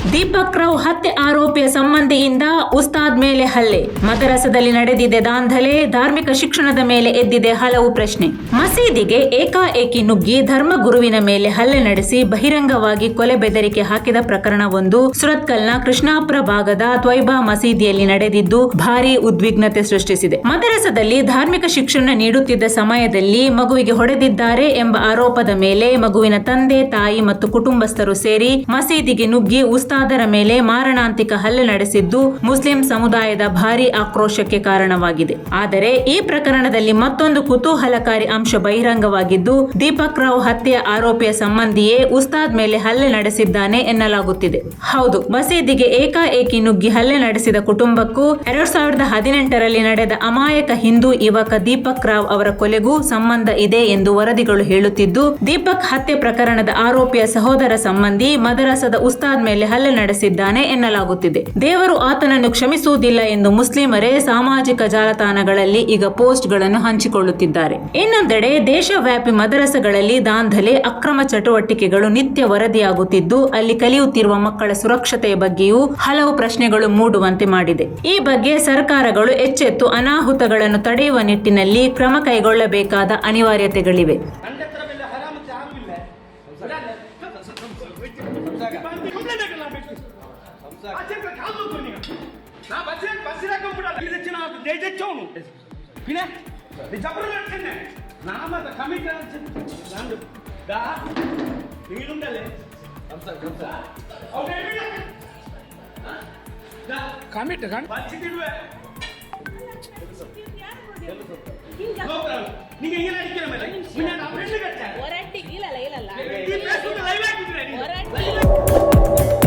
ದೀಪಕ್ ರಾವ್ ಹತ್ಯೆ ಆರೋಪಿಯ ಸಂಬಂಧಿಯಿಂದ ಉಸ್ತಾದ್ ಮೇಲೆ ಹಲ್ಲೆ. ಮದರಸದಲ್ಲಿ ನಡೆದಿದೆ ದಾಂಧಲೆ. ಧಾರ್ಮಿಕ ಶಿಕ್ಷಣದ ಮೇಲೆ ಎದ್ದಿದೆ ಹಲವು ಪ್ರಶ್ನೆ. ಮಸೀದಿಗೆ ಏಕಾಏಕಿ ನುಗ್ಗಿ ಧರ್ಮಗುರುವಿನ ಮೇಲೆ ಹಲ್ಲೆ ನಡೆಸಿ ಬಹಿರಂಗವಾಗಿ ಕೊಲೆ ಬೆದರಿಕೆ ಹಾಕಿದ ಪ್ರಕರಣವೊಂದು ಸುರತ್ಕಲ್ನ ಕೃಷ್ಣಾಪುರ ಭಾಗದ ತ್ವಯ್ಬಾ ಮಸೀದಿಯಲ್ಲಿ ನಡೆದಿದ್ದು ಭಾರೀ ಉದ್ವಿಗ್ನತೆ ಸೃಷ್ಟಿಸಿದೆ. ಮದರಸದಲ್ಲಿ ಧಾರ್ಮಿಕ ಶಿಕ್ಷಣ ನೀಡುತ್ತಿದ್ದ ಸಮಯದಲ್ಲಿ ಮಗುವಿಗೆ ಹೊಡೆದಿದ್ದಾರೆ ಎಂಬ ಆರೋಪದ ಮೇಲೆ ಮಗುವಿನ ತಂದೆ, ತಾಯಿ ಮತ್ತು ಕುಟುಂಬಸ್ಥರು ಸೇರಿ ಮಸೀದಿಗೆ ನುಗ್ಗಿ ಉಸ್ತಾದರ ಮೇಲೆ ಮಾರಣಾಂತಿಕ ಹಲ್ಲೆ ನಡೆಸಿದ್ದು ಮುಸ್ಲಿಂ ಸಮುದಾಯದ ಭಾರೀ ಆಕ್ರೋಶಕ್ಕೆ ಕಾರಣವಾಗಿದೆ. ಆದರೆ ಈ ಪ್ರಕರಣದಲ್ಲಿ ಮತ್ತೊಂದು ಕುತೂಹಲಕಾರಿ ಅಂಶ ಬಹಿರಂಗವಾಗಿದ್ದು, ದೀಪಕ್ ರಾವ್ ಹತ್ಯೆಯ ಆರೋಪಿಯ ಸಂಬಂಧಿಯೇ ಉಸ್ತಾದ್ ಮೇಲೆ ಹಲ್ಲೆ ನಡೆಸಿದ್ದಾನೆ ಎನ್ನಲಾಗುತ್ತಿದೆ. ಹೌದು, ಮಸೀದಿಗೆ ಏಕಾಏಕಿ ನುಗ್ಗಿ ಹಲ್ಲೆ ನಡೆಸಿದ ಕುಟುಂಬಕ್ಕೂ 2018ರಲ್ಲಿ ನಡೆದ ಅಮಾಯಕ ಹಿಂದೂ ಯುವಕ ದೀಪಕ್ ರಾವ್ ಅವರ ಕೊಲೆಗೂ ಸಂಬಂಧ ಇದೆ ಎಂದು ವರದಿಗಳು ಹೇಳುತ್ತಿದ್ದು, ದೀಪಕ್ ಹತ್ಯೆ ಪ್ರಕರಣದ ಆರೋಪಿಯ ಸಹೋದರ ಸಂಬಂಧಿ ಮದರಸದ ಉಸ್ತಾದ್ ಮೇಲೆ ಹಲ್ಲೆ ನಡೆಸಿದ್ದಾನೆ ಎನ್ನಲಾಗುತ್ತಿದೆ. ದೇವರು ಆತನನ್ನು ಕ್ಷಮಿಸುವುದಿಲ್ಲ ಎಂದು ಮುಸ್ಲಿಮರೇ ಸಾಮಾಜಿಕ ಜಾಲತಾಣಗಳಲ್ಲಿ ಈಗ ಪೋಸ್ಟ್ಗಳನ್ನು ಹಂಚಿಕೊಳ್ಳುತ್ತಿದ್ದಾರೆ. ಇನ್ನೊಂದೆಡೆ ದೇಶವ್ಯಾಪಿ ಮದರಸಗಳಲ್ಲಿ ದಾಂಧಲೆ, ಅಕ್ರಮ ಚಟುವಟಿಕೆಗಳು ನಿತ್ಯ ವರದಿಯಾಗುತ್ತಿದ್ದು, ಅಲ್ಲಿ ಕಲಿಯುತ್ತಿರುವ ಮಕ್ಕಳ ಸುರಕ್ಷತೆಯ ಬಗ್ಗೆಯೂ ಹಲವು ಪ್ರಶ್ನೆಗಳು ಮೂಡುವಂತೆ ಮಾಡಿದೆ. ಈ ಬಗ್ಗೆ ಸರ್ಕಾರಗಳು ಎಚ್ಚೆತ್ತು ಅನಾಹುತಗಳನ್ನು ತಡೆಯುವ ನಿಟ್ಟಿನಲ್ಲಿ ಕ್ರಮ ಕೈಗೊಳ್ಳಬೇಕಾದ ಅನಿವಾರ್ಯತೆಗಳಿವೆ. ಇಲ್ಲ